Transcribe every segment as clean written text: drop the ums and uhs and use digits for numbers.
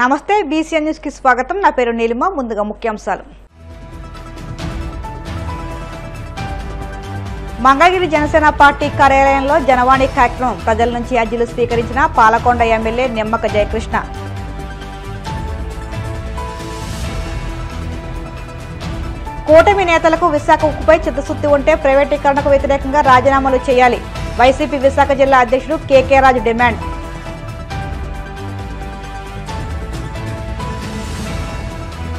నమస్తే BCN news కి స్వాగతం. నా పేరు నీలిమ. ముందుగా ముఖ్యాంశాలు. మంగళగిరి జనసేన పార్టీ కార్యాలయంలో జనవాణి కార్యక్రమం. ప్రజల నుంచి అర్జీలు స్వీకరించిన పాలకొండ ఎమ్మెల్యే నిమ్మక జయకృష్ణ. కూటమి నేతలకు విశాఖ ఉక్కుపై చిత్తశుద్ధి ఉంటే ప్రైవేటీకరణకు వ్యతిరేకంగా రాజీనామాలు చేయాలి. వైసీపీ విశాఖ జిల్లా అధ్యక్షుడు కేకే రాజు డిమాండ్.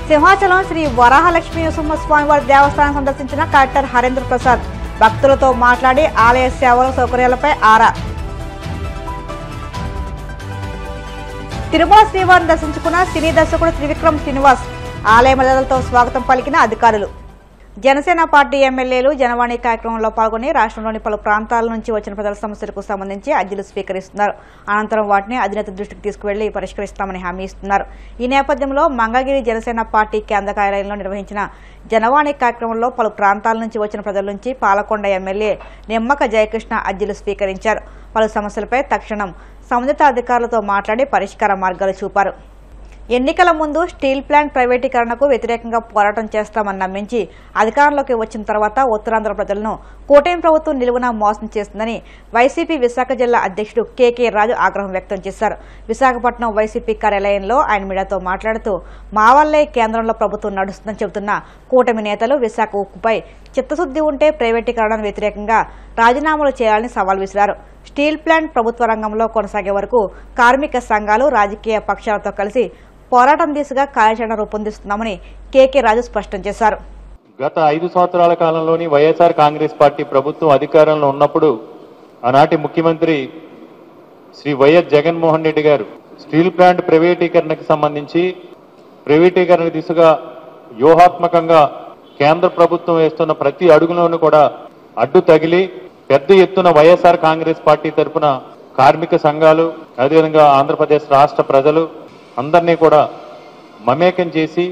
సింహాచలం శ్రీ వరాహలక్ష్మీ నరసింహస్వామివారి దేవస్థానం సందర్శించిన కలెక్టర్ హరేంద్ర ప్రసాద్. భక్తులతో మాట్లాడి ఆలయ సేవల సౌకర్యాలపై ఆరా. తిరుమల శ్రీవారిని దర్శించుకున్న సినీ దర్శకుడు త్రివిక్రమ్ శ్రీనివాస్. ఆలయ మర్యాదలతో స్వాగతం పలికిన అధికారులు. జనసేన పార్టీ ఎమ్మెల్యేలు జనవాణి కార్యక్రమంలో పాల్గొని రాష్ట్రంలోని పలు ప్రాంతాల నుంచి వచ్చిన ప్రజల సమస్యలకు సంబంధించి అర్జీలు స్వీకరిస్తున్నారు. అనంతరం వాటిని అధినేత దృష్టికి తీసుకువెళ్లి పరిష్కరిస్తామని హామీ ఇస్తున్నారు. ఈ నేపథ్యంలో మంగళగిరి జనసేన పార్టీ కేంద్ర కార్యాలయంలో నిర్వహించిన జనవాణి కార్యక్రమంలో పలు ప్రాంతాల నుంచి వచ్చిన ప్రజల నుంచి పాలకొండ ఎమ్మెల్యే నిమ్మక జయకృష్ణ అర్జీలు స్వీకరించారు. పలు సమస్యలపై తక్షణం సంబంధిత అధికారులతో మాట్లాడి పరిష్కార మార్గాలు చూపారు. ఎన్నికల ముందు స్టీల్ ప్లాంట్ ప్రైవేటీకరణకు వ్యతిరేకంగా పోరాటం చేస్తామని నమ్మించి అధికారంలోకి వచ్చిన తర్వాత ఉత్తరాంధ్ర ప్రజలను కూటమి ప్రభుత్వం నిలువునా మోసం చేస్తుందని వైసీపీ విశాఖ జిల్లా అధ్యక్షుడు కేకే రాజు ఆగ్రహం వ్యక్తం చేశారు. విశాఖపట్నం వైసీపీ కార్యాలయంలో ఆయన మీడియాతో మాట్లాడుతూ మా వల్లే కేంద్రంలో ప్రభుత్వం నడుస్తుందని చెబుతున్న కూటమి నేతలు విశాఖ ఉక్కుపై చిత్తశుద్ధి ఉంటే ప్రైవేటీకరణకు వ్యతిరేకంగా రాజీనామాలు చేయాలని సవాల్ విసిరారు. స్టీల్ ప్లాంట్ ప్రభుత్వ రంగంలో కొనసాగే వరకు కార్మిక సంఘాలు రాజకీయ పక్షాలతో కలిసి పోరాటం దిశగా కార్యాచరణ రూపొందిస్తున్నామని కేకే రాజు స్పష్టం చేశారు. గత 5 సంవత్సరాల కాలంలోని వైఎస్ఆర్ కాంగ్రెస్ పార్టీ ప్రభుత్వం అధికారంలో ఉన్నప్పుడు ఆనాటి ముఖ్యమంత్రి శ్రీ వైఎస్ జగన్మోహన్ రెడ్డి గారు స్టీల్ ప్లాంట్ ప్రైవేటీకరణకు సంబంధించి ప్రైవేటీకరణ దిశగా వ్యూహాత్మకంగా కేంద్ర ప్రభుత్వం వేస్తున్న ప్రతి అడుగులోనూ కూడా అడ్డు తగిలి పెద్ద ఎత్తున వైఎస్ఆర్ కాంగ్రెస్ పార్టీ తరఫున కార్మిక సంఘాలు అదేవిధంగా ఆంధ్రప్రదేశ్ రాష్ట్ర ప్రజలు అందరినీ కూడా మమేకం చేసి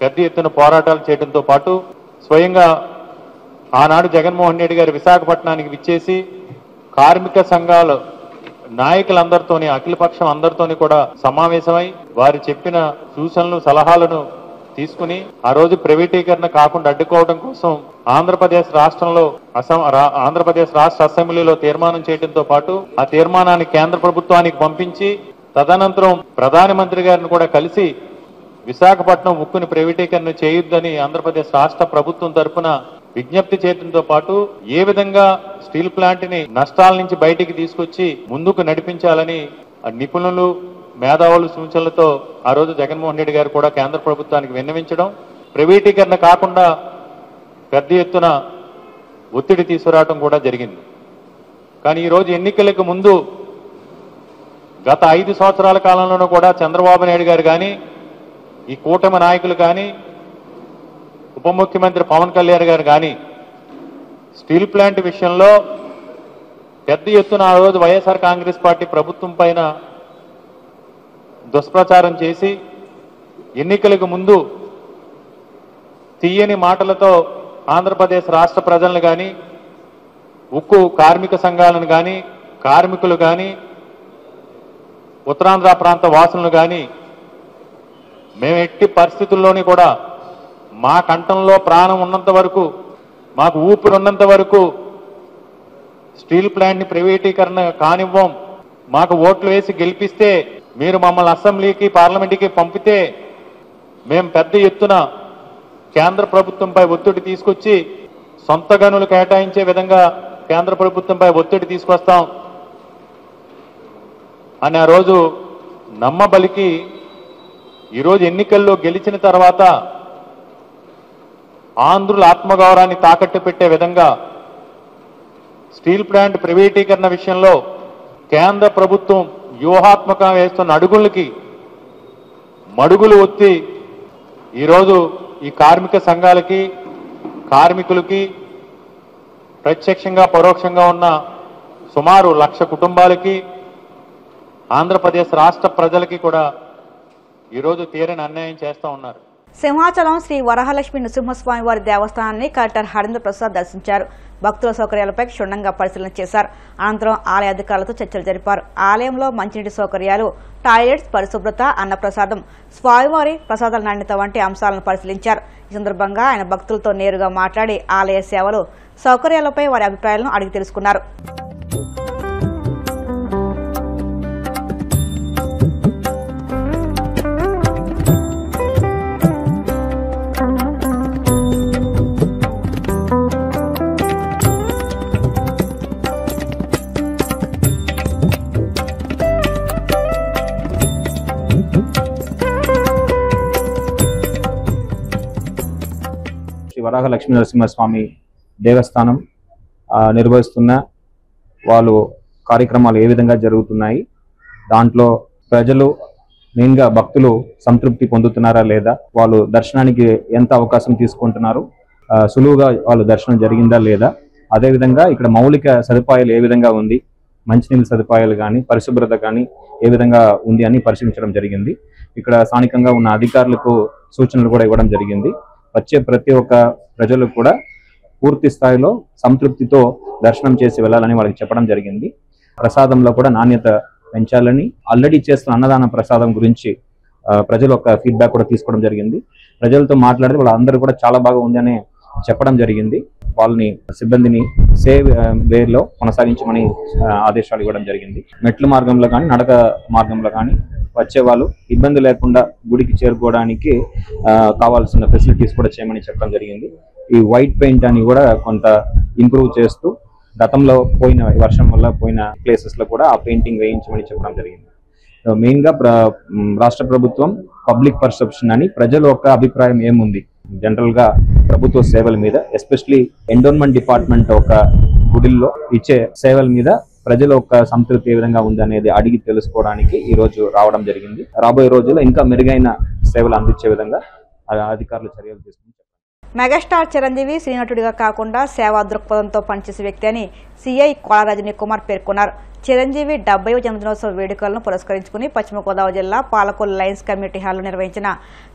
పెద్ద ఎత్తున పోరాటాలు చేయడంతో పాటు స్వయంగా ఆనాడు జగన్మోహన్ రెడ్డి గారు విశాఖపట్నానికి విచ్చేసి కార్మిక సంఘాల నాయకులందరితోని అఖిలపక్షం అందరితోని కూడా సమావేశమై వారు చెప్పిన సూచనలు సలహాలను తీసుకుని ఆ రోజు ప్రైవేటీకరణ కాకుండా అడ్డుకోవడం కోసం ఆంధ్రప్రదేశ్ రాష్ట్రంలో ఆంధ్రప్రదేశ్ రాష్ట్ర అసెంబ్లీలో తీర్మానం చేయడంతో పాటు ఆ తీర్మానాన్ని కేంద్ర ప్రభుత్వానికి పంపించి తదనంతరం ప్రధానమంత్రి గారిని కూడా కలిసి విశాఖపట్నం ఉక్కుని ప్రైవేటీకరణ చేయొద్దని ఆంధ్రప్రదేశ్ రాష్ట్ర ప్రభుత్వం తరఫున విజ్ఞప్తి చేయడంతో పాటు ఏ విధంగా స్టీల్ ప్లాంట్ ని నష్టాల నుంచి బయటికి తీసుకొచ్చి ముందుకు నడిపించాలని నిపుణులు మేధావులు సూచనలతో ఆ రోజు జగన్మోహన్ రెడ్డి గారు కూడా కేంద్ర ప్రభుత్వానికి విన్నవించడం, ప్రైవేటీకరణ కాకుండా పెద్ద ఎత్తున ఒత్తిడి తీసుకురావడం కూడా జరిగింది. కానీ ఈరోజు ఎన్నికలకు ముందు గత 5 సంవత్సరాల కాలంలోనూ కూడా చంద్రబాబు నాయుడు గారు కానీ ఈ కూటమి నాయకులు కానీ ఉప ముఖ్యమంత్రి పవన్ కళ్యాణ్ గారు కానీ స్టీల్ ప్లాంట్ విషయంలో పెద్ద ఎత్తున ఆ రోజు వైఎస్ఆర్ కాంగ్రెస్ పార్టీ ప్రభుత్వం పైన దుష్ప్రచారం చేసి ఎన్నికలకు ముందు తీయని మాటలతో ఆంధ్రప్రదేశ్ రాష్ట్ర ప్రజలను కానీ ఉక్కు కార్మిక సంఘాలను కానీ కార్మికులు కానీ ఉత్తరాంధ్ర ప్రాంత వాసులను కానీ మేము ఎట్టి పరిస్థితుల్లోని కూడా మా కంఠంలో ప్రాణం ఉన్నంత వరకు మాకు ఊపిరి ఉన్నంత వరకు స్టీల్ ప్లాంట్ని ప్రైవేటీకరణ కానివ్వం, మాకు ఓట్లు వేసి గెలిపిస్తే మీరు మమ్మల్ని అసెంబ్లీకి పార్లమెంట్కి పంపితే మేము పెద్ద ఎత్తున కేంద్ర ప్రభుత్వంపై ఒత్తిడి తీసుకొచ్చి సొంత గనులు కేటాయించే విధంగా కేంద్ర ప్రభుత్వంపై ఒత్తిడి తీసుకొస్తాం అని ఆ రోజు నమ్మబలికి ఈరోజు ఎన్నికల్లో గెలిచిన తర్వాత ఆంధ్రుల ఆత్మగౌరవాన్ని తాకట్టు పెట్టే విధంగా స్టీల్ ప్లాంట్ ప్రైవేటీకరణ విషయంలో కేంద్ర ప్రభుత్వం వ్యూహాత్మకంగా వేస్తున్న అడుగులకి మడుగులు ఒత్తి ఈరోజు ఈ కార్మిక సంఘాలకి కార్మికులకి ప్రత్యక్షంగా పరోక్షంగా ఉన్న సుమారు 1,00,000 కుటుంబాలకి ఆంధ్రప్రదేశ్ రాష్ట్ర ప్రజలకి కూడా ఈరోజు తీరని అన్యాయం చేస్తూ ఉన్నారు. సింహాచలం శ్రీ వరహాలక్ష్మి నృసింహస్వామి వారి దేవస్థానాన్ని కలెక్టర్ హరీంద్ర ప్రసాద్ దర్శించారు. భక్తుల సౌకర్యాలపై క్షుణ్ణంగా పరిశీలన చేశారు. అనంతరం ఆలయ అధికారులతో చర్చలు జరిపారు. ఆలయంలో మంచినీటి సౌకర్యాలు, టాయిలెట్స్, పరిశుభ్రత, అన్నప్రసాదం, స్వామివారి ప్రసాదాల నాణ్యత వంటి అంశాలను పరిశీలించారు. ఈ సందర్భంగా ఆయన భక్తులతో నేరుగా మాట్లాడి ఆలయ సేవలు, సౌకర్యాలపై వారి అభిప్రాయాలను అడిగి తెలుసుకున్నారు. వరాహ లక్ష్మీ నరసింహస్వామి దేవస్థానం నిర్వహిస్తున్న వాళ్ళు కార్యక్రమాలు ఏ విధంగా జరుగుతున్నాయి, దాంట్లో ప్రజలు మెయిన్గా భక్తులు సంతృప్తి పొందుతున్నారా లేదా, వాళ్ళు దర్శనానికి ఎంత అవకాశం తీసుకుంటున్నారు, సులువుగా వాళ్ళు దర్శనం జరిగిందా లేదా, అదేవిధంగా ఇక్కడ మౌలిక సదుపాయాలు ఏ విధంగా ఉంది, మంచినీళ్ళ సదుపాయాలు కానీ పరిశుభ్రత కానీ ఏ విధంగా ఉంది అని పరిశీలించడం జరిగింది. ఇక్కడ స్థానికంగా ఉన్న అధికారులకు సూచనలు కూడా ఇవ్వడం జరిగింది. వచ్చే ప్రతి ఒక్క ప్రజలు కూడా పూర్తి స్థాయిలో సంతృప్తితో దర్శనం చేసి వెళ్ళాలని వాళ్ళకి చెప్పడం జరిగింది. ప్రసాదంలో కూడా నాణ్యత పెంచాలని, ఆల్రెడీ చేస్తున్న అన్నదాన ప్రసాదం గురించి ప్రజలు ఒక ఫీడ్బ్యాక్ కూడా తీసుకోవడం జరిగింది. ప్రజలతో మాట్లాడితే వాళ్ళందరూ కూడా చాలా బాగా ఉంది అని చెప్పడం జరిగింది. వాళ్ళని సిబ్బందిని సేవ్ వేలో కొనసాగించమని ఆదేశాలు ఇవ్వడం జరిగింది. మెట్ల మార్గంలో కానీ నడక మార్గంలో కానీ వచ్చే వాళ్ళు ఇబ్బంది లేకుండా గుడికి చేరుకోవడానికి కావాల్సిన ఫెసిలిటీస్ కూడా చేయమని చెప్పడం జరిగింది. ఈ వైట్ పెయింట్ అని కూడా కొంత ఇంప్రూవ్ చేస్తూ గతంలో పోయిన వర్షం వల్ల పోయిన ప్లేసెస్ లో కూడా ఆ పెయింటింగ్ వేయించమని చెప్పడం జరిగింది. మెయిన్ గా రాష్ట్ర ప్రభుత్వం పబ్లిక్ పర్సెప్షన్ అని ప్రజల యొక్క అభిప్రాయం ఏముంది జనరల్ గా ప్రభుత్వ సేవల మీద, ఎస్పెషలీ ఎండోన్మెంట్ డిపార్ట్మెంట్ ఒక గుడిల్లో ఇచ్చే సేవల మీద ప్రజల యొక్క సంతృప్తి ఏ విధంగా ఉంది అనేది అడిగి తెలుసుకోవడానికి ఈ రోజు రావడం జరిగింది. రాబోయే రోజుల్లో ఇంకా మెరుగైన సేవలు అందించే విధంగా అధికారులు చర్యలు తీసుకుంటారు. మెగాస్టార్ చిరంజీవి శ్రీనటుడిగా కాకుండా సేవా దృక్పథంతో పనిచేసే వ్యక్తి అని సీఐ కోలా రజనీ కుమార్ పేర్కొన్నారు. చిరంజీవి 70వ జన్మదినోత్సవ వేడుకలను పురస్కరించుకుని పశ్చిమ గోదావరి జిల్లా పాలకొల్లు లయన్స్ కమ్యూనిటీ హాల్లో నిర్వహించిన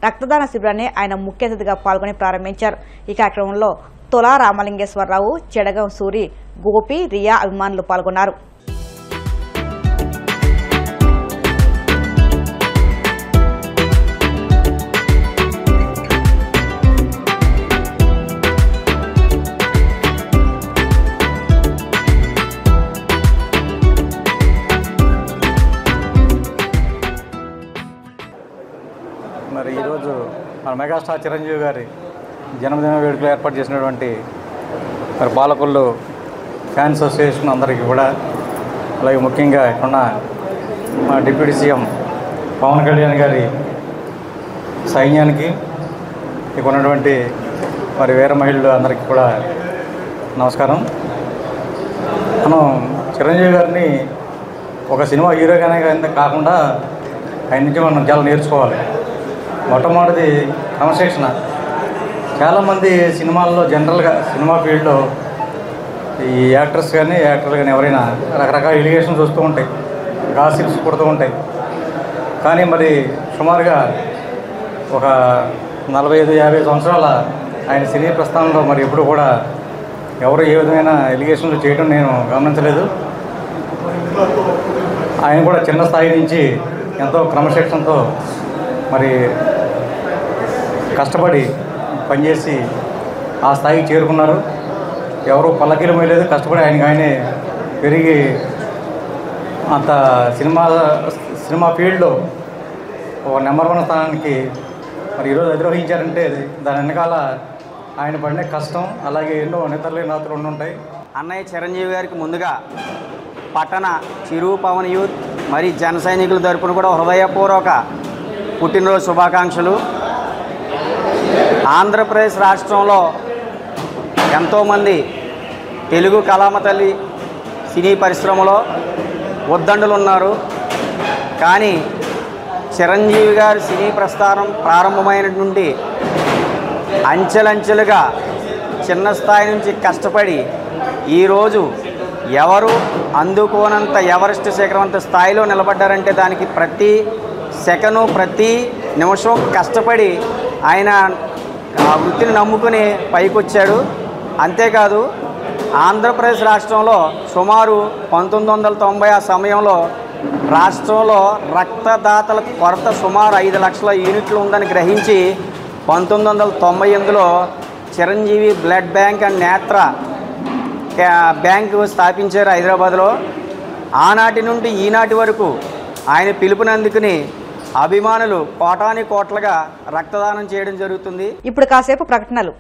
రక్తదాన శిబిరాన్ని ఆయన ముఖ్య అతిథిగా పాల్గొని ప్రారంభించారు. ఈ కార్యక్రమంలో తొలా రామలింగేశ్వరరావు, చెడగం సూరి, గోపి, రియా అభిమానులు పాల్గొన్నారు. మరి ఈరోజు మన మెగాస్టార్ చిరంజీవి గారి జన్మదిన వేడుకలు ఏర్పాటు చేసినటువంటి మరి పాలకొల్లు ఫ్యాన్స్ అసోసియేషన్ అందరికీ కూడా, అలాగే ముఖ్యంగా ఇక్కడున్న మా డిప్యూటీ సీఎం పవన్ కళ్యాణ్ గారి సైన్యానికి, ఇక్కడ ఉన్నటువంటి మరి వీర మహిళలు అందరికీ కూడా నమస్కారం. మనం చిరంజీవి గారిని ఒక సినిమా హీరోగానే కాకుండా ఆయన నుంచి మనం చాలా నేర్చుకోవాలి. మొట్టమొదటిది క్రమశిక్షణ. చాలామంది సినిమాల్లో జనరల్గా సినిమా ఫీల్డ్లో ఈ యాక్టర్స్ కానీ యాక్టర్లు కానీ ఎవరైనా రకరకాల ఎలిగేషన్స్ వస్తూ ఉంటాయి, గాసిప్స్ పుడుతూ ఉంటాయి. కానీ మరి సుమారుగా ఒక 45-50 సంవత్సరాల ఆయన సినీ ప్రస్థానంలో మరి ఎప్పుడు కూడా ఎవరు ఏ విధమైన ఎలిగేషన్లు చేయడం నేను గమనించలేదు. ఆయన కూడా చిన్న స్థాయి నుంచి ఎంతో క్రమశిక్షణతో మరి కష్టపడి పనిచేసి ఆ స్థాయికి చేరుకున్నారు. ఎవరు పల్లకీలు మోయలేదు, కష్టపడి ఆయనే పెరిగి అంత సినిమా ఫీల్డ్లో ఒక నెంబర్ 1 స్థానానికి మరి ఈరోజు అధిరోహించారంటే దాని వెనకాల ఆయన పడిన కష్టం, అలాగే ఎన్నో నిద్రలేని రాత్రులు ఉండుంటాయి. అన్నయ్య చిరంజీవి గారికి ముందుగా పట్టణ చిరు పవన్ యూత్ మరి జన సైనికుల తరపున కూడా హృదయపూర్వక పుట్టినరోజు శుభాకాంక్షలు. ఆంధ్రప్రదేశ్ రాష్ట్రంలో ఎంతోమంది తెలుగు కళామ తల్లి సినీ పరిశ్రమలో ఉద్దండులు ఉన్నారు. కానీ చిరంజీవి గారి సినీ ప్రస్థానం ప్రారంభమైన నుండి అంచెలంచెలుగా చిన్న స్థాయి నుంచి కష్టపడి ఈరోజు ఎవరు అందుకోనంత ఎవరెస్ట్ శిఖరం అంత స్థాయిలో నిలబడ్డారంటే దానికి ప్రతి సెకను ప్రతి నిమిషం కష్టపడి ఆయన ఆ వృత్తిని నమ్ముకుని పైకొచ్చాడు. అంతేకాదు ఆంధ్రప్రదేశ్ రాష్ట్రంలో సుమారు 1990 ఆ సమయంలో రాష్ట్రంలో రక్తదాతల కొరత సుమారు 5 లక్షల యూనిట్లు ఉందని గ్రహించి 1998లో చిరంజీవి బ్లడ్ బ్యాంక్ అండ్ నేత్ర బ్యాంకు స్థాపించారు హైదరాబాద్లో. ఆనాటి నుండి ఈనాటి వరకు ఆయన పిలుపునందుకుని అభిమానులు కోటాని కోట్లుగా రక్తదానం చేయడం జరుగుతుంది. ఇప్పుడు కాసేపు ప్రకటనలు.